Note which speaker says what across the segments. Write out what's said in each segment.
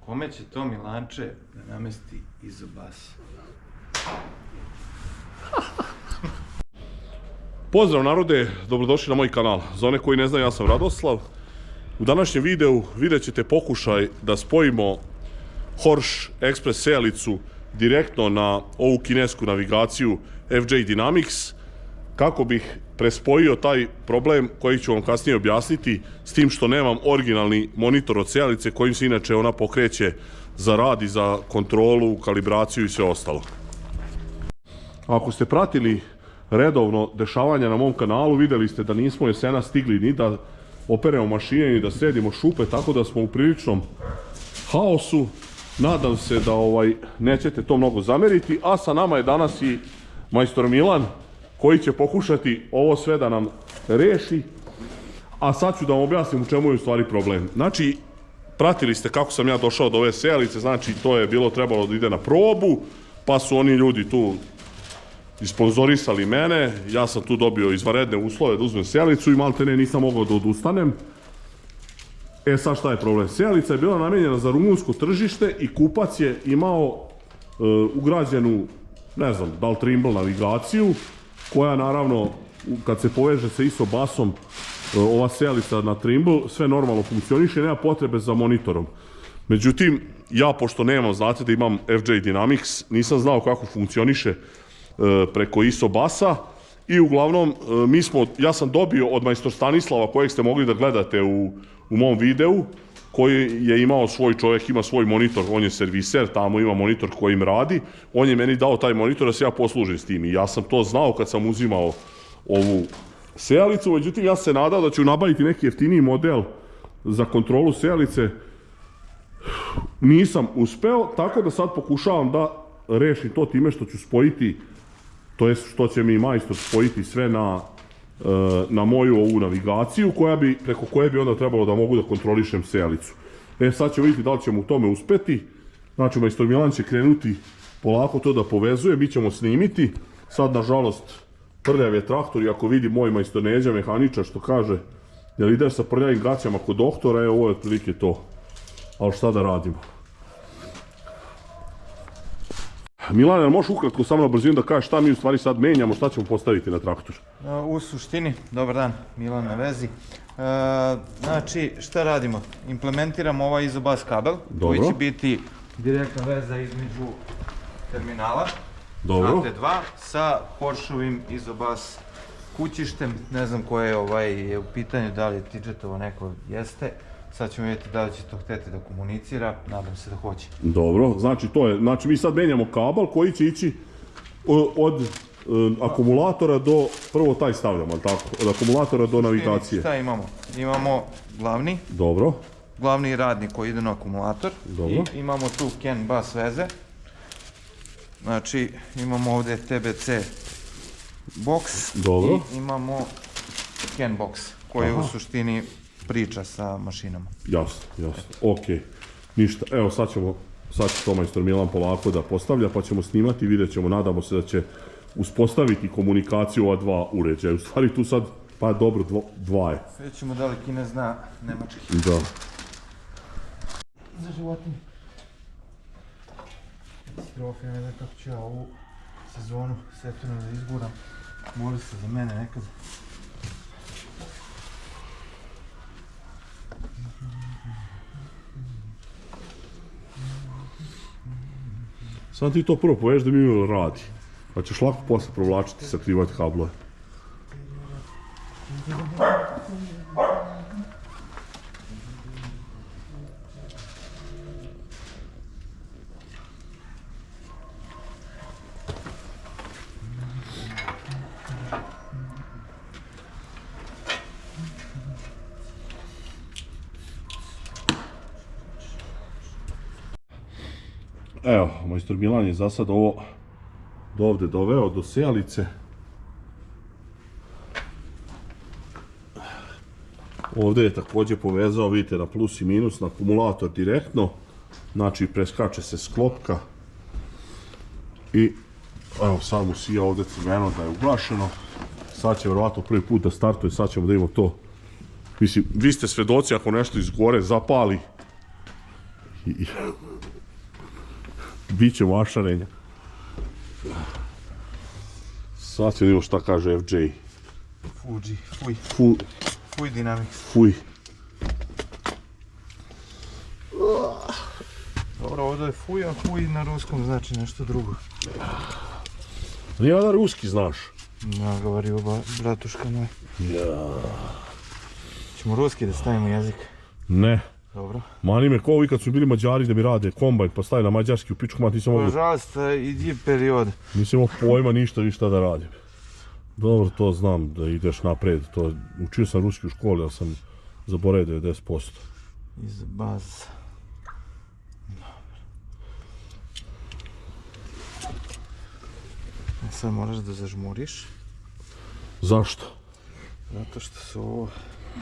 Speaker 1: Kome će to Milanče da namesti izobas?
Speaker 2: Pozdrav narode, dobrodošli na moj kanal. Za one koji ne znaju, ja sam Radoslav. U današnjem videu vidjet ćete pokušaj da spojimo Horsch Express sijalicu direktno na ovu kinesku navigaciju FJ Dynamics, kako bih prespojio taj problem koji ću vam kasnije objasniti, s tim što nemam originalni monitor od sijalice kojim se inače ona pokreće za rad i za kontrolu, kalibraciju i sve ostalo. Ako ste pratili redovno dešavanja na mom kanalu, vidjeli ste da nismo jesena stigli ni da operemo mašine, ni da sredimo šupe, tako da smo u priličnom haosu. Nadam se da nećete to mnogo zameriti, a sa nama je danas i majstor Milan, koji će pokušati ovo sve da nam reši, a sad ću da vam objasnim u čemu je u stvari problem. Znači, pratili ste kako sam ja došao do ove sijalice, znači to je bilo trebalo da ide na probu, pa su oni ljudi tu isponzorisali mene, ja sam tu dobio izvanredne uslove da uzmem sijalicu i maltene nisam mogao da odustanem. E sad šta je problem? Sijalica je bila namijenjena za rumunsko tržište i kupac je imao ugrađenu, ne znam, da li Trimble navigaciju, koja naravno, kad se poveže sa isobasom, ova sijalica na Trimble, sve normalno funkcioniše, nema potrebe za monitorom. Međutim, ja pošto nemam, znate da imam FJ Dynamics, nisam znao kako funkcioniše preko isobasa i uglavnom ja sam dobio od majstor Stanislava, kojeg ste mogli da gledate u mom videu, koji je imao svoj čovjek, ima svoj monitor, on je serviser, tamo ima monitor kojim radi, on je meni dao taj monitor da se ja poslužim s tim i ja sam to znao kad sam uzimao ovu sijalicu, međutim ja sam se nadao da ću nabaviti neki jeftiniji model za kontrolu sijalice, nisam uspeo, tako da sad pokušavam da rešim to time što ću spojiti, to jest što će mi majstor spojiti sve na moju ovu navigaciju, preko koje bi onda trebalo da mogu da kontrolišem sijalicu. E sad ćemo vidjeti da li ćemo u tome uspeti. Znači majstor Milan će krenuti polako to da povezuje, mi ćemo snimiti. Sad nažalost prljav je traktor i ako vidi moj majstor Neđa mehaničar što kaže jel ideš sa prljavim gaćama kod doktora, ovo je otprilike to. Ali šta da radimo? Milane, možeš ukratko samo na brzinu da kažeš šta mi u stvari sad menjamo, šta ćemo postaviti na traktor?
Speaker 1: U suštini, dobar dan, Milan na vezi. Znači, šta radimo? Implementiramo ovaj izobas kabel, koji će biti direktna veza između terminala AT2 sa Horschovim izobas kućištem. Ne znam koje je u pitanju, da li je tidžetovo neko jeste. Sad ćemo vidjeti da li će to hteti da komunicira, nadam se da hoće.
Speaker 2: Dobro, znači to je, znači mi sad menjamo kabel koji će ići od akumulatora do, prvo taj stavljamo, tako, od akumulatora do navigacije.
Speaker 1: Šta imamo? Imamo glavni.
Speaker 2: Dobro.
Speaker 1: Glavni radnik koji ide na akumulator.
Speaker 2: Dobro.
Speaker 1: I imamo tu CAN bus veze. Znači imamo ovdje TBC box.
Speaker 2: Dobro.
Speaker 1: I imamo CAN box koji u suštini priča sa mašinama.
Speaker 2: Jasno, okej. Ništa, evo sad će to majstor Milan polako da postavlja, pa ćemo snimati, vidjet ćemo, nadamo se da će uspostaviti komunikaciju ova dva uređaja. U stvari tu sad, pa dobro, dva je.
Speaker 1: Vidjet ćemo da li Kine zna nemački.
Speaker 2: Da.
Speaker 1: Za životinje. Katastrofa, ne znam kako ću ja ovu sezonu setveno da izguram. Moli se za mene nekad.
Speaker 2: Sad ti to prvo poveš da mi radi, pa ćeš lako posle provlačiti, sakrivati kablove. Evo, majstor Milan je za sad ovo do ovde doveo, do sijalice. Ovde je također povezao, vidite, na plus i minus, na akumulator direktno. Znači, preskače se sklopka. I, evo, sad mu sija ovde crveno da je ugašeno. Sad će vjerovatno prvi put da startuje, sad ćemo da imamo to. Mislim, vi ste svedoci ako nešto iz gore zapali, Biće mašarenja. Sad ću vidimo šta kaže FJ.
Speaker 1: Fuj Dynamics.
Speaker 2: Fuj.
Speaker 1: Dobro, ovdje je fuj, a fuj na ruskom znači nešto drugo.
Speaker 2: Nije da ruski znaš.
Speaker 1: Ja, govorio bratuška moj.
Speaker 2: Ja.
Speaker 1: Ćemo ruski da stavimo jezik?
Speaker 2: Ne.
Speaker 1: Dobro.
Speaker 2: Mani me ko ovi kad su bili Mađari da mi rade kombajn pa stavili na mađarski u pičku mat, nisam mogu...
Speaker 1: Nažalost, idi period.
Speaker 2: Nisam imao pojma ništa da radim. Dobro, to znam da ideš napred. Učio sam ruski u školi, ali sam zaboravio 90%.
Speaker 1: Izbaz. Sad moraš da zažmuriš.
Speaker 2: Zašto?
Speaker 1: Zato što su ovo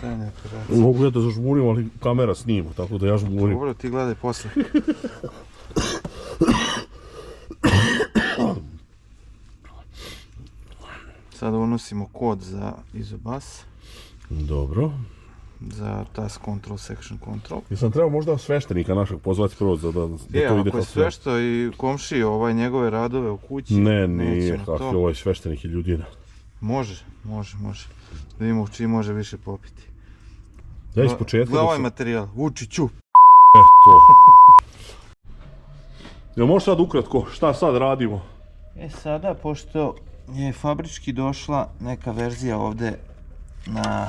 Speaker 1: tajne operacije.
Speaker 2: Mogu ja da zažmurim, ali kamera snima, tako da ja žmurim.
Speaker 1: Dobro, ti gledaj posle. Sada unosimo kod za izobas.
Speaker 2: Dobro.
Speaker 1: Za task control, section control.
Speaker 2: Jesam trebao možda sveštenika našeg pozvati prvo da to ide kako...
Speaker 1: Ako je svešto i komši njegove radove u kući...
Speaker 2: Ne, nije kakvi, ovo je sveštenik i ljudina.
Speaker 1: Može. Da vidimo čiji može više popiti.
Speaker 2: Ja iz početka...
Speaker 1: Gledaj ovaj materijal, Vučiću.
Speaker 2: Eto. Jel možeš sad ukratko, šta sad radimo?
Speaker 1: Sada, pošto je fabrički došla neka verzija ovde na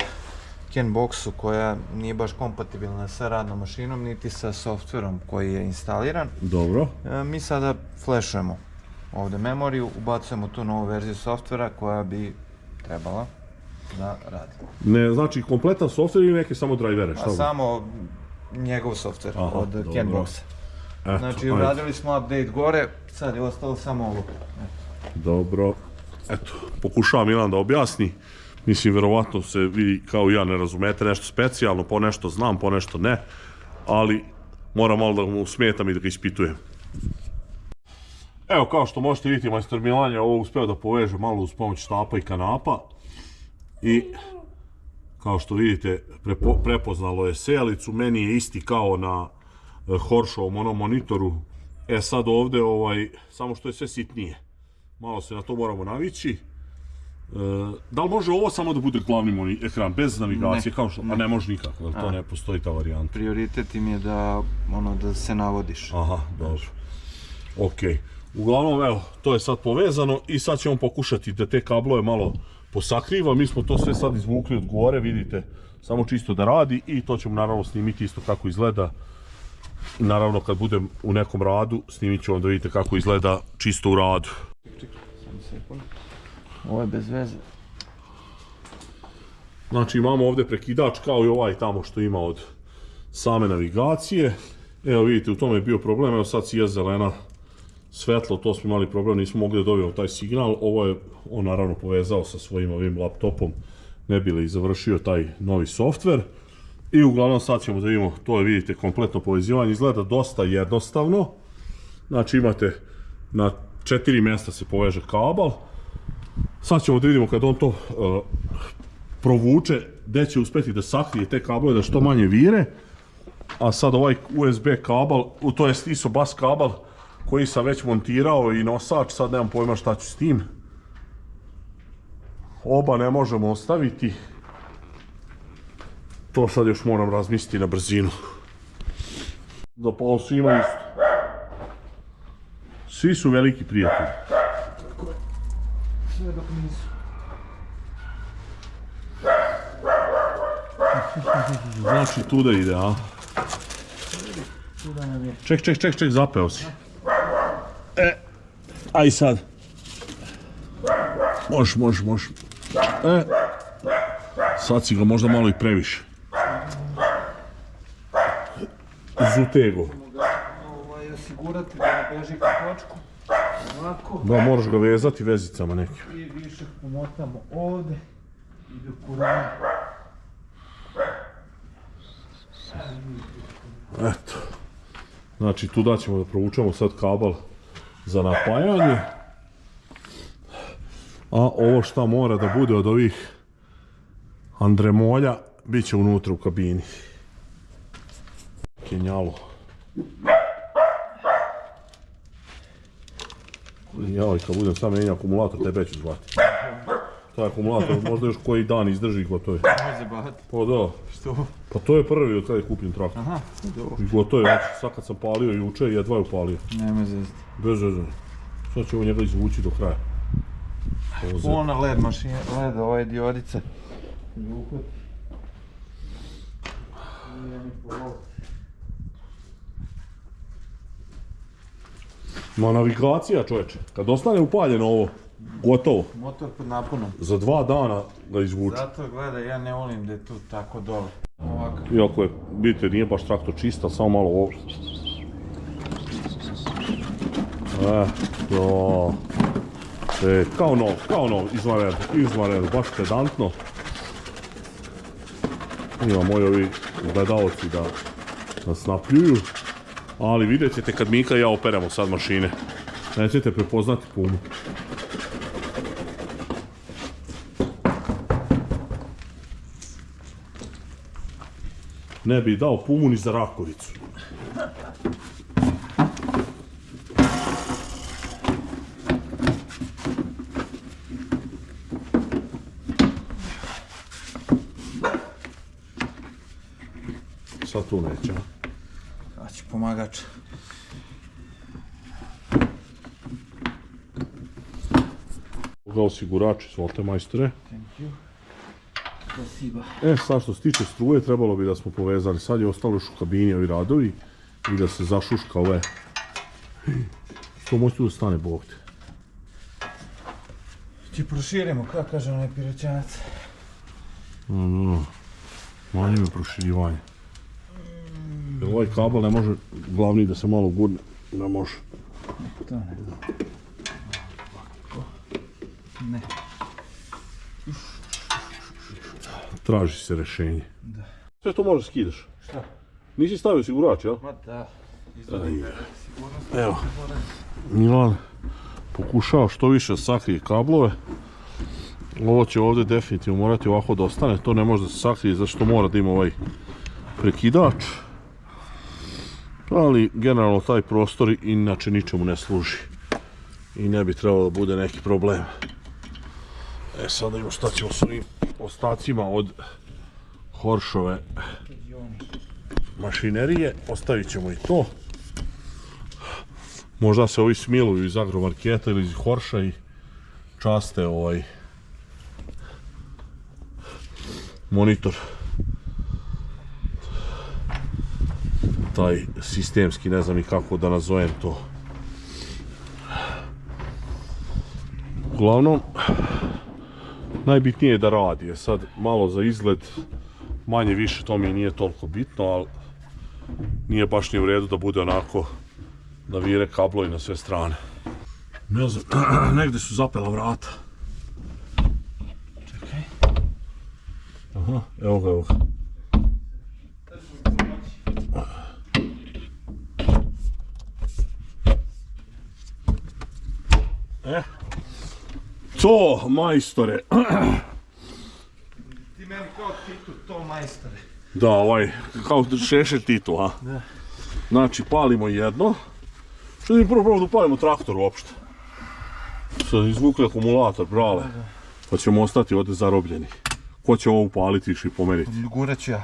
Speaker 1: Kenboxu koja nije baš kompatibilna sa radnom mašinom, niti sa softverom koji je instaliran.
Speaker 2: Dobro.
Speaker 1: Mi sada flashujemo ovde memoriju, ubacujemo tu novu verziju softvera koja bi trebala da radi.
Speaker 2: Ne, znači kompletan softver ili neke samo drivere?
Speaker 1: Samo njegov softver od Kenboxa. Znači uradili smo update gore, sad je ostalo samo ovo.
Speaker 2: Dobro. Eto, pokušava Milan da objasni. Mislim, verovatno se vi kao i ja ne razumete nešto specijalno, po nešto znam, po nešto ne, ali moram malo da mu smetam i da ga ispitujem. Evo, kao što možete vidjeti, majstor Milan je ovo uspeo da poveže malo uz pomoć štapa i kanapa i kao što vidite, prepoznalo je sejalicu, meni je isti kao na Horšovom onom monitoru. Sad ovde, samo što je sve sitnije. Malo se na to moramo navići. Da li može ovo samo da bude glavni ekran, bez navigacije, kao što, a ne može nikako, jer to ne postoji ta varijanta.
Speaker 1: Prioritet im je da se navodiš.
Speaker 2: Aha, dobro. Okej. Uglavnom, evo, to je sad povezano i sad ćemo pokušati da te kablove malo posakriva. Mi smo to sve sad izvukli od gore, vidite, samo čisto da radi i to ćemo naravno snimiti isto kako izgleda. Naravno, kad budem u nekom radu, snimit ću vam da vidite kako izgleda čisto u radu.
Speaker 1: Ovo je bez veze.
Speaker 2: Znači imamo ovdje prekidač kao i ovaj tamo što ima od same navigacije. Evo vidite, u tome je bio problem, evo sad sija zelena svetlo, to smo imali problem, nismo mogli da dobijemo taj signal. Ovo je on naravno povezao sa svojim ovim laptopom, ne bi li završio taj novi softver. I uglavnom sad ćemo da vidimo, to je vidite kompletno povezivanje, izgleda dosta jednostavno. Znači imate na 4 mjesta se poveže kabel. Sad ćemo da vidimo kad on to provuče, gde će uspeti da sakrije te kablove da što manje vire. A sad ovaj USB kabel, to jest ISO-BUS kabel koji sam već montirao i nosač, sad nemam pojma šta ću s tim. Oba ne možemo ostaviti. To sad još moram razmisliti na brzinu. Da pa svi imaju isto. Svi su veliki prijatelji.
Speaker 1: Tako je. Sve dok nisu.
Speaker 2: Znači tu da ide, a? Ček, zapeo si. Aj sad. Može. Sad si ga možda malo i previše. Zutego.
Speaker 1: Osigurati da ne beži ka točku. Ovako.
Speaker 2: Da, moraš ga vezati vezicama nekim.
Speaker 1: I više pomotamo ovde. I do kurana.
Speaker 2: Eto. Znači tu da ćemo da provučemo sad kabel za napajanje. A ovo šta mora da bude od ovih andremolja, bit će unutra u kabini. Kenjalo. Joj, kad budem sam menjao akumulator, tebe ću zvati. Taj akumulator možda još koji dan izdrži gotovo.
Speaker 1: Nemoj zabavati.
Speaker 2: Pa da.
Speaker 1: Što?
Speaker 2: Pa to je prvi od kada je kupljen traktor.
Speaker 1: Aha, dobro.
Speaker 2: I gotovo je, sad kad sam palio juče, jedva je upalio.
Speaker 1: Nemoj zezati.
Speaker 2: Bez veze. Sad ćemo njega izvući do kraja.
Speaker 1: Ona LED mašina, LED ove diodice.
Speaker 2: Ma navigacija, čovječe, kad ostane upaljeno ovo, gotovo.
Speaker 1: Motor pod napunom.
Speaker 2: Za 2 dana ga izvuče.
Speaker 1: Zato gledaj, ja ne volim da je tu tako dole. Ovako.
Speaker 2: Iako je, vidite, nije baš traktor čist, ali samo malo ovo. To. Kao nov, izvanredno, baš pedantno. Ima moji ovi gledalci da nas napljuju. Ali vidjet ćete kad Mika i ja operemo sad mašine. Nećete prepoznati Pumu. Ne bi dao Pumu ni za Rakovicu. Sad tu neće.
Speaker 1: Znači pomagač.
Speaker 2: Ga osigurač, izvolite majstore.
Speaker 1: Thank you. Spasiba.
Speaker 2: Sad što se tiče struje, trebalo bi da smo povezali. Sad je ostalo još u kabini ovi radovi i da se zašuška ove. To moći tu da stane Bog te.
Speaker 1: Ti proširimo, kako kaže onaj piroćanac.
Speaker 2: Manje me proširivanje. Jer ovaj kabel ne može, glavni da se malo gurne, ne može.
Speaker 1: To ne. Ne.
Speaker 2: Traži se rješenje.
Speaker 1: Da.
Speaker 2: Sve to može skidaš.
Speaker 1: Šta?
Speaker 2: Nisi stavio osigurač, jel?
Speaker 1: Ma da. Izgledaj sigurnost.
Speaker 2: Evo, Milan pokušao što više sakrije kablove. Ovo će ovdje definitivno morati ovako da ostane, to ne može da se sakrije zašto mora da ima ovaj prekidač. Ali generalno taj prostor inače ničemu ne služi. I ne bi trebalo da bude neki problem. Sada imamo šta ćemo s ovim ostacima od Horšove mašinerije. Ostavit ćemo i to. Možda se ovi smiluju iz agromarketa ili iz Horša i časte ovaj monitor. Taj sistemski, ne znam i kako da nazovem to. Uglavnom, najbitnije je da radi. Sad malo za izgled, manje više to mi nije toliko bitno, ali nije baš ni u redu da bude onako da vire kablovi na sve strane. Ne znam, negdje su zapela vrata.
Speaker 1: Čekaj.
Speaker 2: Aha, evo ga, evo ga. To, majstore.
Speaker 1: Ti meni kao Titu, to majstore.
Speaker 2: Da, ovaj, kao Šešelj Titu, a?
Speaker 1: Da.
Speaker 2: Znači, palimo jedno. Što mi prvo da upalimo traktor uopšte. Sad izvukli akumulator, brale. Pa ćemo ostati ovdje zarobljeni. Ko će ovo upaliti i pomeriti?
Speaker 1: Gurat ću ja.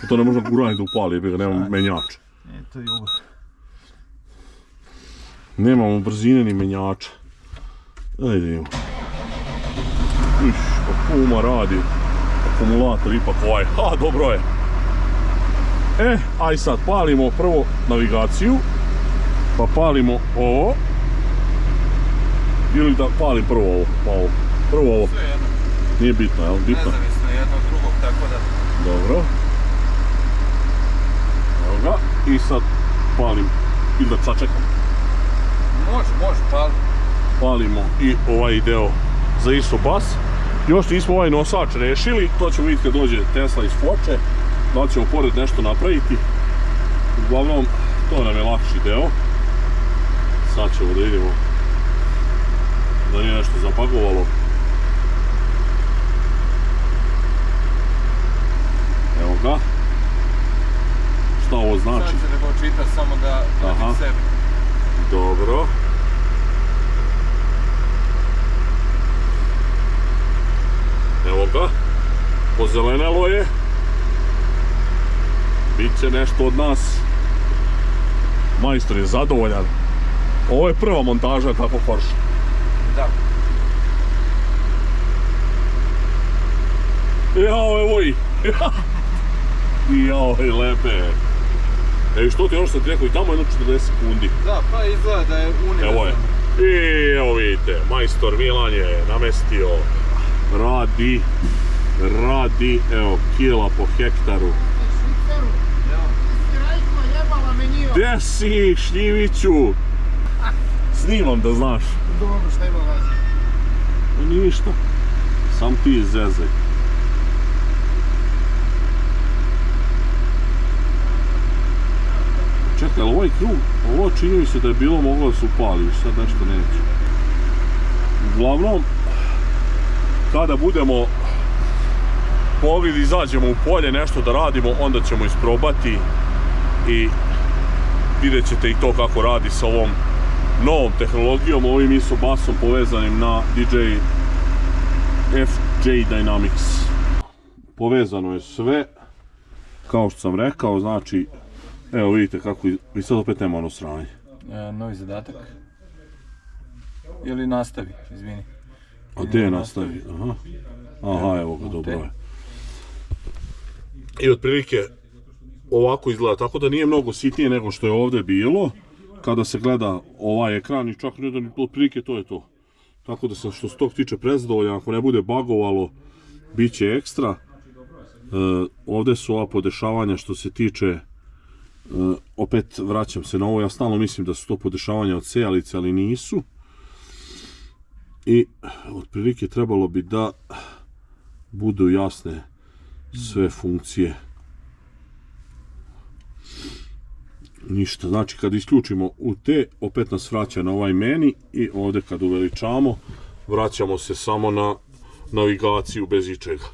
Speaker 2: To ne može guranje da upali, jer ga nema menjača.
Speaker 1: To je jugo.
Speaker 2: Nemamo brzine ni menjača. Ajde idemo. Pa Puma radi. Akumulator ipak ovaj. Ha, dobro je. Aj sad palimo prvo navigaciju. Pa palimo ovo. Ili da palim prvo ovo. Pa ovo. Prvo ovo.
Speaker 1: Sve jedno.
Speaker 2: Nije bitno, jel? Bitno.
Speaker 1: Nezavisno jedno od drugog, tako da...
Speaker 2: Dobro. Evo ga. I sad palim. Ili da sačekam.
Speaker 1: Može, pali.
Speaker 2: Palimo i ovaj deo za isobas. Još nismo ovaj nosač rešili, to ćemo vidjeti kad dođe Tesla iz Foče. Da li ćemo pored nešto napraviti. Uglavnom, to nam je lakši deo. Sad ćemo da vidimo da nije nešto zapagovalo. Evo ga. šta ovo znači.
Speaker 1: Sad se da ga očita samo da radi sebi.
Speaker 2: Dobro. Evo ga. Pozelenelo je. Biće nešto od nas. Majstor je zadovoljan. Ovo je prva montaža tako Porsche.
Speaker 1: Da.
Speaker 2: Jao, evo i. Jao, i lepe. Ej, što ti ono što ti rekao, i tamo jedno 40 sekundi.
Speaker 1: Da, pa izgleda da je univerzalno.
Speaker 2: Evo je. I evo vidite, majstor Milan je namestio. Radi, evo, kila po hektaru. Gdje si, Šljiviću? Snimam da znaš.
Speaker 3: Dobro, šta ima vazi?
Speaker 2: Ništa. Sam ti zezaj. Čekaj, ali ovaj krug, ovo čini mi se da je bilo moglo da se upali, sad nešto neće. Uglavnom, kada budemo mogli da izađemo u polje, nešto da radimo, onda ćemo isprobati i vidjet ćete i to kako radi sa ovom novom tehnologijom, ovim ISO basom povezanim na DJI FJ Dynamics. Povezano je sve, kao što sam rekao, znači, evo vidite kako, i sad opet nema ono sranje.
Speaker 1: Novi zadatak. Ili nastavi, izvini.
Speaker 2: A gdje je nastavi? Aha, evo ga, dobro je. I otprilike ovako izgleda, tako da nije mnogo sitnije nego što je ovdje bilo. Kada se gleda ovaj ekran i čak ne da ni otprilike to je to. Tako da sam što se tog tiče prezadovoljan, ako ne bude bagovalo, bit će ekstra. Ovdje su ova podešavanja što se tiče, opet vraćam se na ovo, ja stalno mislim da su to podešavanja od sejalice, ali nisu. I otprilike trebalo bi da budu jasne sve funkcije. Ništa, znači kad isključimo u te, opet nas vraća na ovaj meni i ovdje kad uveličamo, vraćamo se samo na navigaciju bez ičega.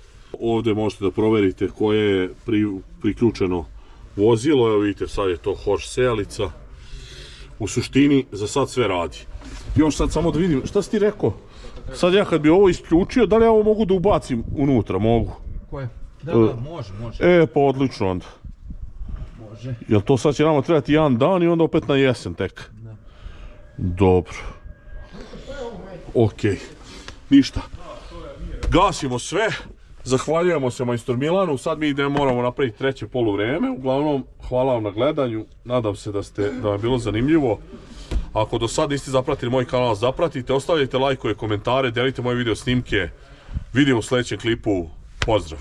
Speaker 2: Ovdje možete da proverite koje je priključeno vozilo, evo vidite sad je to Horsch sejalica. U suštini za sad sve radi. Još sad samo da vidim, šta si ti rekao? Sad ja kad bi ovo isključio, da li ja ovo mogu da ubacim unutra? Mogu.
Speaker 1: Koje? Da, može.
Speaker 2: Pa odlično onda.
Speaker 1: Može.
Speaker 2: Jel to sad će nama trebati jedan dan i onda opet na jesen tek?
Speaker 1: Da.
Speaker 2: Dobro. Okej. Ništa. Gasimo sve. Zahvaljujemo se majstor Milanu. Sad mi moramo napraviti treće poluvreme. Uglavnom, hvala vam na gledanju. Nadam se da vam je bilo zanimljivo. Ako do sad niste zapratili moj kanal, zapratite. Ostavljajte lajkove, komentare, delite moje video snimke. Vidimo u sljedećem klipu. Pozdrav!